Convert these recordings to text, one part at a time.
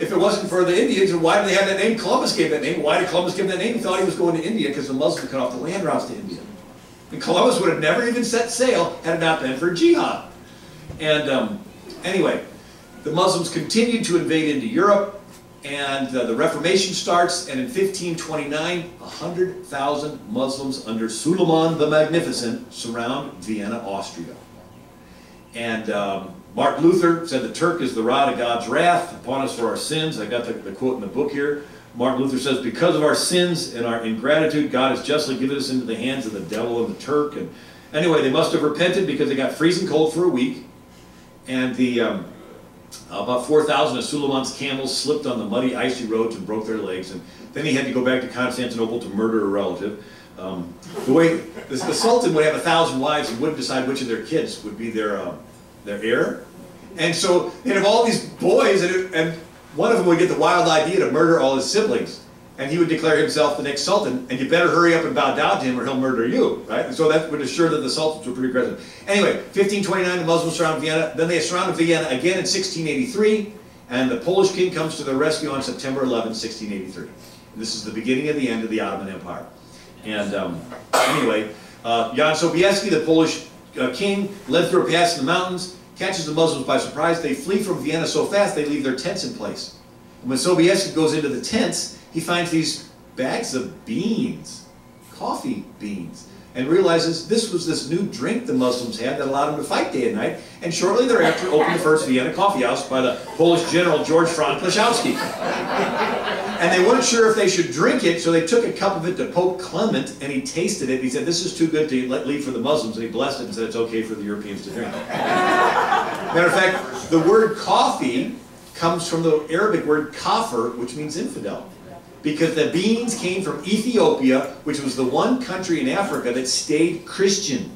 if it wasn't for the Indians, and why did they have that name? Columbus gave that name. Why did Columbus give that name? He thought he was going to India because the Muslims cut off the land routes to India. And Columbus would have never even set sail had it not been for jihad. And anyway, the Muslims continued to invade into Europe, and the Reformation starts, and in 1529, 100,000 Muslims under Suleiman the Magnificent surround Vienna, Austria. And Martin Luther said the Turk is the rod of God's wrath upon us for our sins. I got the quote in the book here. Martin Luther says, because of our sins and our ingratitude, God has justly given us into the hands of the devil and the Turk. And anyway, they must have repented because they got freezing cold for a week. And about 4,000 of Suleiman's camels slipped on the muddy, icy roads and broke their legs. And then he had to go back to Constantinople to murder a relative. The way the Sultan would have 1,000 wives and wouldn't decide which of their kids would be their heir. And so they'd have all these boys, and one of them would get the wild idea to murder all his siblings. And he would declare himself the next Sultan, and you better hurry up and bow down to him or he'll murder you, right? And so that would assure that the Sultans were pretty aggressive. Anyway, 1529, the Muslims surround Vienna. Then they surrounded Vienna again in 1683, and the Polish king comes to their rescue on September 11, 1683. And this is the beginning of the end of the Ottoman Empire. And anyway, Jan Sobieski, the Polish king, led through a pass in the mountains, catches the Muslims by surprise. They flee from Vienna so fast they leave their tents in place. And when Sobieski goes into the tents, he finds these bags of beans, coffee beans, and realizes this was this new drink the Muslims had that allowed them to fight day and night. And shortly thereafter opened the first Vienna coffee house by the Polish general George Franz Pleszczowski. And they weren't sure if they should drink it, so they took a cup of it to Pope Clement, and he tasted it. He said, this is too good to leave for the Muslims, and he blessed it and said it's okay for the Europeans to drink. Matter of fact, the word coffee comes from the Arabic word kafir, which means infidel. Because the beans came from Ethiopia, which was the one country in Africa that stayed Christian.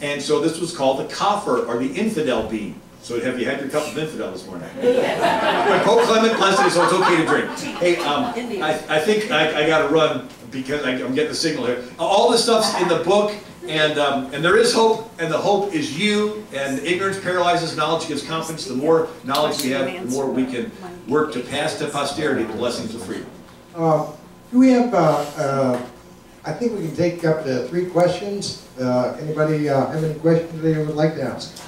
And so this was called the kafir, or the infidel bean. So have you had your cup of infidel this morning? But Pope Clement blessed it, so it's okay to drink. Hey, I think I got to run because I'm getting the signal here. All this stuff's in the book, and there is hope, and the hope is you. And ignorance paralyzes, knowledge gives confidence. The more knowledge we have, the more we can work to pass to posterity the blessings of freedom. Do we have, I think we can take up to 3 questions. Anybody have any questions they would like to ask?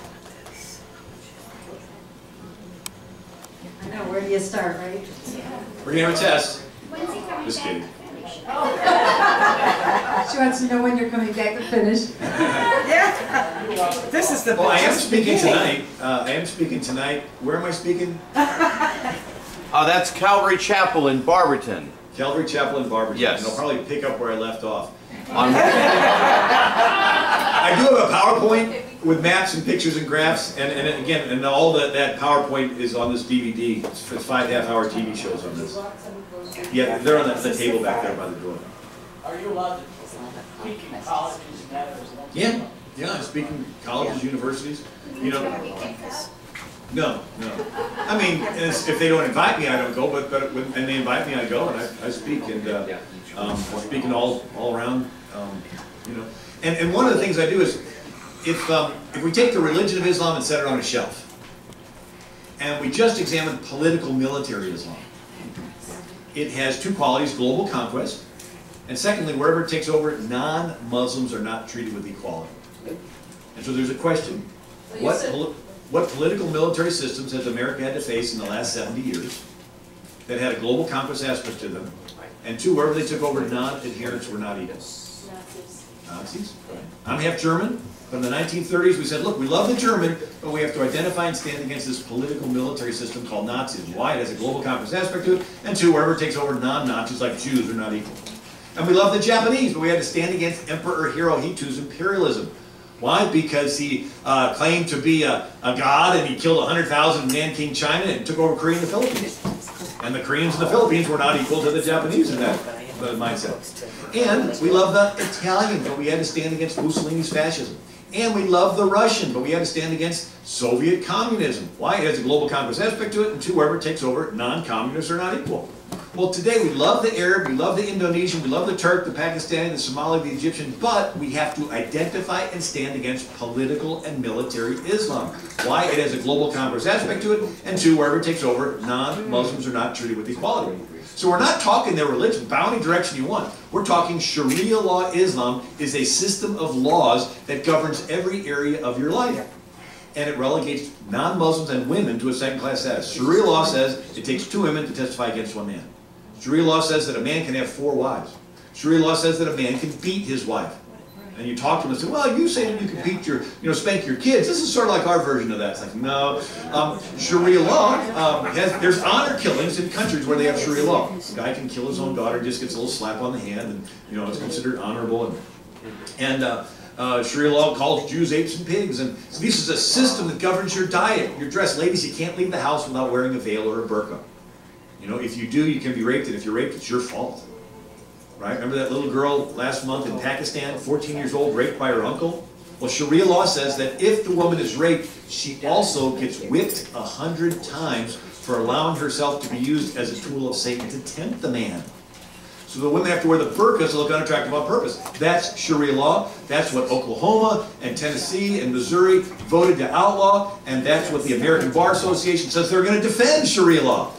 I know, where do you start, right? We're going to have a test. Just kidding. She wants to know when you're coming back to finish. Yeah. This is the. Well, I am speaking tonight. I am speaking tonight. Where am I speaking? That's Calvary Chapel in Barberton. Calvary Chapel in Barberton. Yes. And I'll probably pick up where I left off. On I do have a PowerPoint with maps and pictures and graphs, and again, and all that PowerPoint is on this DVD. It's 5.5-hour TV shows on this. Yeah, they're on the table back there by the door. Are you allowed to speak in colleges and that? Yeah, I speak in colleges, universities. You know. No. I mean, if they don't invite me, I don't go. But when they invite me, I go and I speak, and speaking all around. You know, and one of the things I do is, if we take the religion of Islam and set it on a shelf, and we just examine political military Islam, it has 2 qualities: global conquest, and secondly, wherever it takes over, non-Muslims are not treated with equality. And so there's a question: what political military systems has America had to face in the last 70 years that had a global conquest aspect to them? And 2, wherever they took over, non-adherents were not equal. Nazis. I'm half German, but in the 1930s we said, look, we love the German, but we have to identify and stand against this political military system called Nazis. Why? It has a global conquest aspect to it. And 2, wherever it takes over, non-Nazis like Jews are not equal. And we love the Japanese, but we had to stand against Emperor Hirohito's imperialism. Why? Because he claimed to be a god, and he killed 100,000 Man-King China and took over Korea and the Philippines. And the Koreans and the Philippines were not equal to the Japanese in that mindset. And we love the Italian, but we had to stand against Mussolini's fascism. And we love the Russian, but we had to stand against Soviet communism. Why? It has a global conquest aspect to it, and 2, wherever it takes over, non-communists are not equal. Well, today we love the Arab, we love the Indonesian, we love the Turk, the Pakistani, the Somali, the Egyptian, but we have to identify and stand against political and military Islam. Why? It has a global conquest aspect to it, and two, wherever it takes over, non-Muslims are not treated with equality. So we're not talking their religion, bow any direction you want. We're talking Sharia law Islam is a system of laws that governs every area of your life. And it relegates non-Muslims and women to a second-class status. Sharia law says it takes 2 women to testify against 1 man. Sharia law says that a man can have 4 wives. Sharia law says that a man can beat his wife. And you talk to them and say, well, you say that you can beat your, spank your kids. This is sort of like our version of that. It's like, no. Sharia law, there's honor killings in countries where they have Sharia law. A guy can kill his own daughter, just gets a little slap on the hand, and, it's considered honorable. And Sharia law calls Jews apes and pigs. And so this is a system that governs your diet, your dress. Ladies, you can't leave the house without wearing a veil or a burqa. If you do, you can be raped, and if you're raped, it's your fault. Right? Remember that little girl last month in Pakistan, 14 years old, raped by her uncle? Well, Sharia law says that if the woman is raped, she also gets whipped 100 times for allowing herself to be used as a tool of Satan to tempt the man. So the women have to wear the burqas to look unattractive on purpose. That's Sharia law. That's what Oklahoma and Tennessee and Missouri voted to outlaw, and that's what the American Bar Association says they're going to defend Sharia law.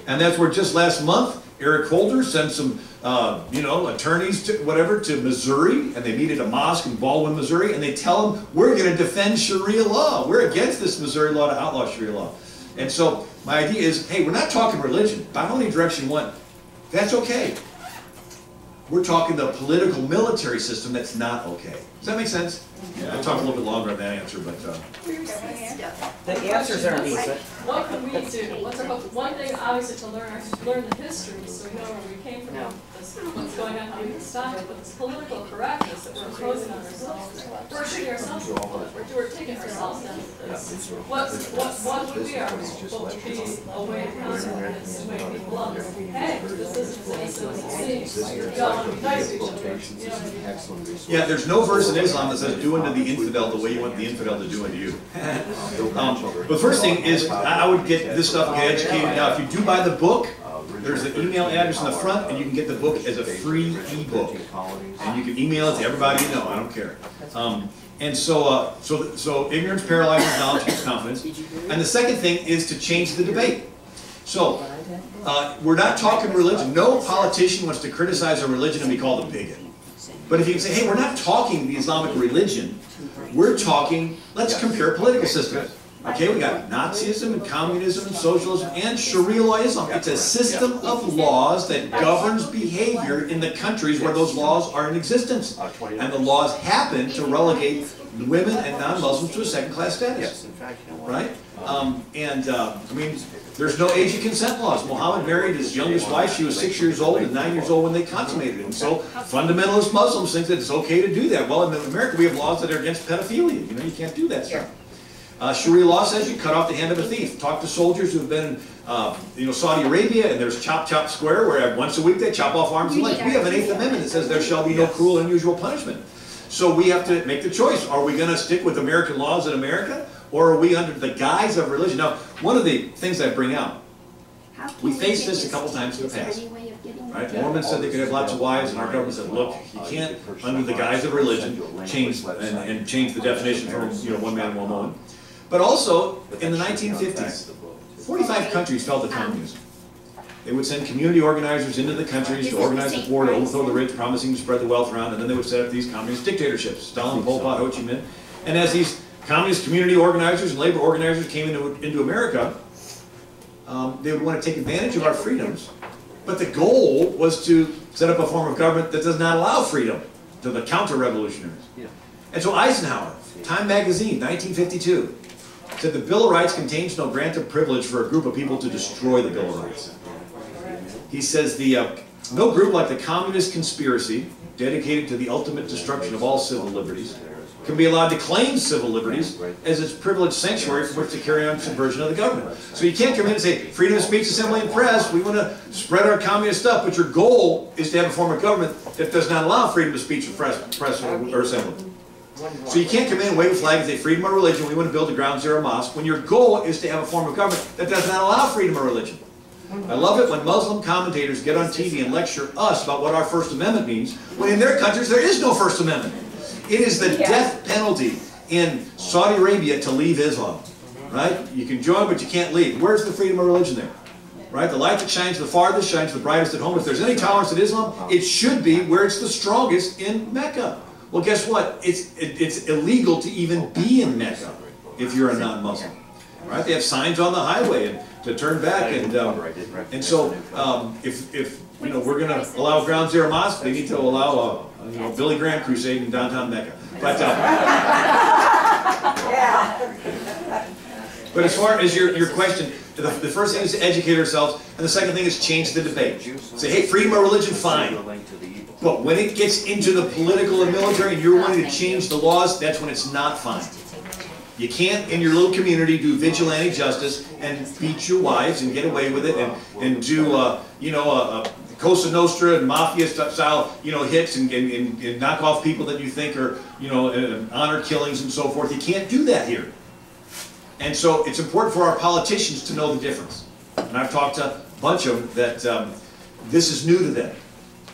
And that's where just last month, Eric Holder sent some, attorneys to Missouri, and they meet at a mosque in Baldwin, Missouri, and they tell them, we're going to defend Sharia law. We're against this Missouri law to outlaw Sharia law. And so my idea is, hey, we're not talking religion. Bow any direction you want. That's okay. We're talking the political military system that's not okay. Does that make sense? Yeah. I talked a little bit longer on that answer, but... The answers are easy. What can we do? One thing, obviously, to learn the history, so we know where we came from, what's going on, how we can stop it, but this political correctness that we're imposing on ourselves, we're shooting ourselves, we're taking ourselves down with this. What would be our role? What would be a way to counter this, to make people understand, hey, this isn't as it seems. We all want to be nice to each other. You know what I mean? Yeah, there's no verse in Islam that says do unto the infidel the way you want the infidel to do unto you. But the first thing is, I would get this stuff, get educated. Now, if you do buy the book, there's an email address in the front, and you can get the book as a free ebook. And you can email it to everybody you know, I don't care. And so ignorance paralyzes knowledge gives confidence. And the second thing is to change the debate. So, we're not talking religion. No politician wants to criticize a religion and be called a bigot. But if you can say, hey, we're not talking the Islamic religion, we're talking, let's compare political systems. Okay, we got Nazism and communism and socialism and Sharia law Islam. It's a system of laws that governs behavior in the countries where those laws are in existence. And the laws happen to relegate women and non-Muslims to a second-class status. Right? I mean, there's no age of consent laws. Muhammad married his youngest wife. She was 6 years old and 9 years old when they consummated it. And so fundamentalist Muslims think that it's okay to do that. Well, in America, we have laws that are against pedophilia. You can't do that stuff. Sharia law says you cut off the hand of a thief. Talk to soldiers who have been in Saudi Arabia, and there's chop chop square where once a week they chop off arms and legs. We have an 8th Amendment that says there shall be no cruel and unusual punishment. So we have to make the choice. Are we going to stick with American laws in America, or are we under the guise of religion? Now, one of the things I bring out, we faced this a couple times in the past. Right? Mormons said they could have lots of wives, and our government said, look, you can't, under the guise of religion, change the definition from one man and one woman. But also, in the 1950s, 45 countries fell to communism. They would send community organizers into the countries to organize the poor, to overthrow the rich, promising to spread the wealth around, and then they would set up these communist dictatorships, Stalin, Pol Pot, Ho Chi Minh. And as these communist community organizers and labor organizers came into America, they would want to take advantage of our freedoms, but the goal was to set up a form of government that does not allow freedom to the counter-revolutionaries. And so Eisenhower, Time magazine, 1952, said the Bill of Rights contains no grant of privilege for a group of people to destroy the Bill of Rights. He says no group like the communist conspiracy, dedicated to the ultimate destruction of all civil liberties, can be allowed to claim civil liberties as its privileged sanctuary from which to carry on subversion of the government. So you can't come in and say, freedom of speech, assembly, and press, we want to spread our communist stuff, but your goal is to have a form of government that does not allow freedom of speech, or press or assembly. So you can't come in and wave a flag and say, freedom of religion, we want to build a ground zero mosque, when your goal is to have a form of government that does not allow freedom of religion. I love it when Muslim commentators get on TV and lecture us about what our First Amendment means, when in their countries there is no First Amendment. It is the death penalty in Saudi Arabia to leave Islam, right? You can join, but you can't leave. Where's the freedom of religion there? Right? The light that shines the farthest shines the brightest at home. If there's any tolerance in Islam, it should be where it's the strongest in Mecca. Well, guess what? It's illegal to even be in Mecca if you're a non-Muslim. Right? They have signs on the highway and to turn back, and so if you know we're going to allow Ground Zero Mosque, they need to allow a Billy Graham crusade in downtown Mecca. But but as far as your question, the first thing is to educate ourselves, and the second thing is change the debate. Say, hey, freedom of religion, fine. But when it gets into the political and military and you're wanting to change the laws, that's when it's not fine. You can't, in your little community, do vigilante justice and beat your wives and get away with it and do, you know, Cosa Nostra and Mafia style, you know, hits and knock off people that you think are, you know, honor killings and so forth. You can't do that here. And so it's important for our politicians to know the difference. And I've talked to a bunch of them that this is new to them.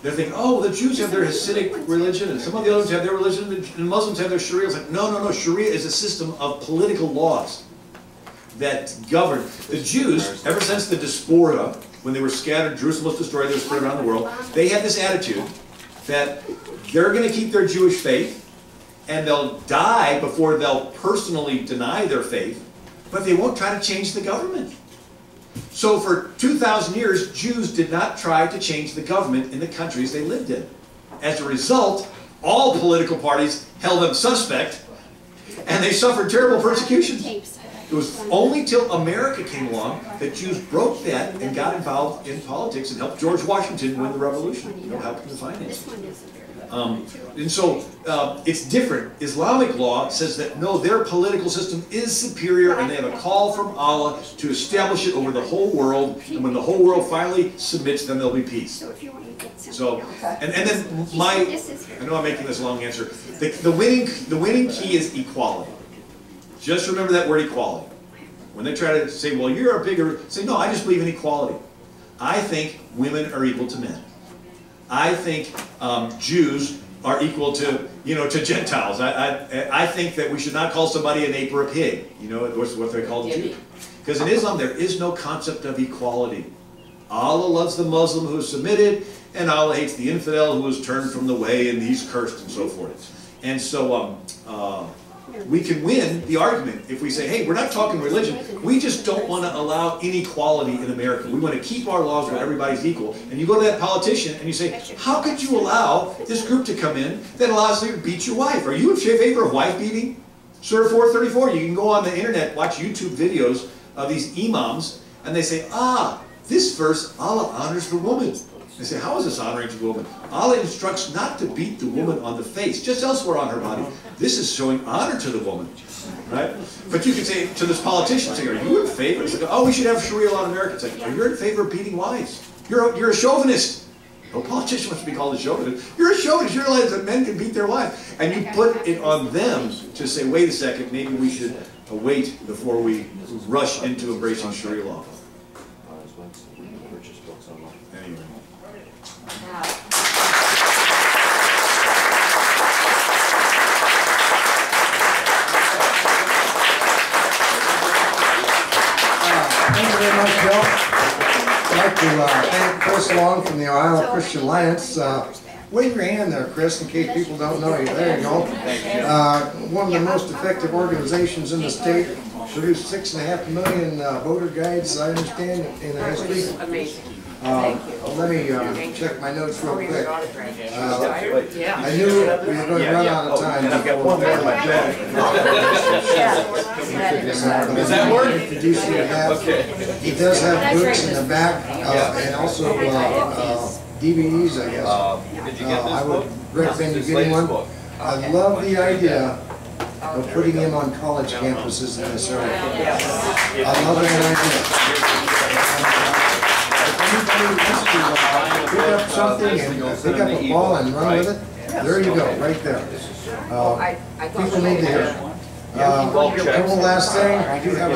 They're thinking, oh, the Jews have their Hasidic religion, and some of the others have their religion, and Muslims have their Sharia. It's like, no, no, no. Sharia is a system of political laws that govern. The Jews, ever since the diaspora, when they were scattered, Jerusalem was destroyed, they were spread around the world, they had this attitude that they're going to keep their Jewish faith, and they'll die before they'll personally deny their faith, but they won't try to change the government. So for 2,000 years, Jews did not try to change the government in the countries they lived in. As a result, all political parties held them suspect, and they suffered terrible persecution. It was only till America came along that Jews broke that and got involved in politics and helped George Washington win the Revolution. You know, helped him to finance it. And so it's different. Islamic law says that no, their political system is superior, and they have a call from Allah to establish it over the whole world. And when the whole world finally submits, then there'll be peace. So, and then I know I'm making this a long answer. The winning key is equality. Just remember that word equality. When they try to say, well, you're a bigger, say, no, I just believe in equality. I think women are equal to men. I think Jews are equal to, you know, to Gentiles. I think that we should not call somebody an ape or a pig. You know, it's what they call Jews. Because in Islam, there is no concept of equality. Allah loves the Muslim who is submitted, and Allah hates the infidel who is turned from the way, and he's cursed, and so forth. And so we can win the argument if we say, hey, we're not talking religion. We just don't want to allow inequality in America. We want to keep our laws where everybody's equal. And you go to that politician and you say, how could you allow this group to come in that allows you to beat your wife? Are you in favor of wife beating? Surah 434, you can go on the internet, watch YouTube videos of these imams, and they say, this verse, Allah honors the woman. They say, how is this honoring to the woman? Allah instructs not to beat the woman on the face, just elsewhere on her body. This is showing honor to the woman, right? But you can say to this politician, say, are you in favor? It's like, oh, we should have Sharia law in America. It's like, are you in favor of beating wives? You're a chauvinist. No politician wants to be called a chauvinist. You're a chauvinist. You realize that men can beat their wives. And you put it on them to say, wait a second, maybe we should wait before we rush into embracing Sharia law. Anyway. Thank you very much, Bill. I'd like to thank Chris Long from the Ohio Christian Alliance. Wave your hand there, Chris, in case people don't know you. There you go. One of the most effective organizations in the state. Produced 6.5 million voter guides, I understand, in the history. Amazing. Thank you. Let me check my notes real quick. I knew we were going to run out of time. I've got one more in my bag. Does that work? He does have books in the back, and also DVDs, I guess. I would recommend you getting one. I love the idea of putting him on college campuses in this area. I love that idea. If anybody wants to pick up something and pick up a ball and run with it, there you go, right there. People need to hear it. Couple last thing, I do have a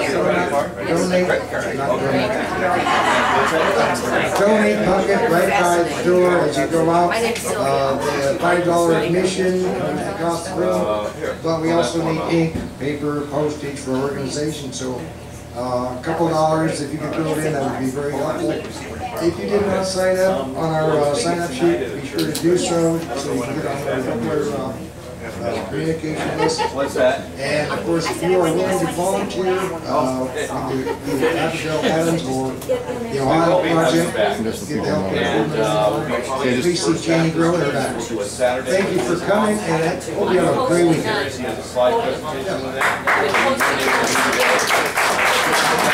donate bucket right by the door as you go out. The $5 admission covers the cost of room, but we also need ink, paper, postage for organization, so a couple dollars, if you could throw it in, that would be very helpful. If you did not sign up on our sign-up sheet, be sure to do so you can get on our communication list. What's that? And of course, if you are willing to volunteer, either Abigail Adams or the Ohio Project, get help with please see Janie Grover back. Thank you for coming, and I hope you have a great weekend.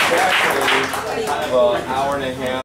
Actually, kind of an hour and a half.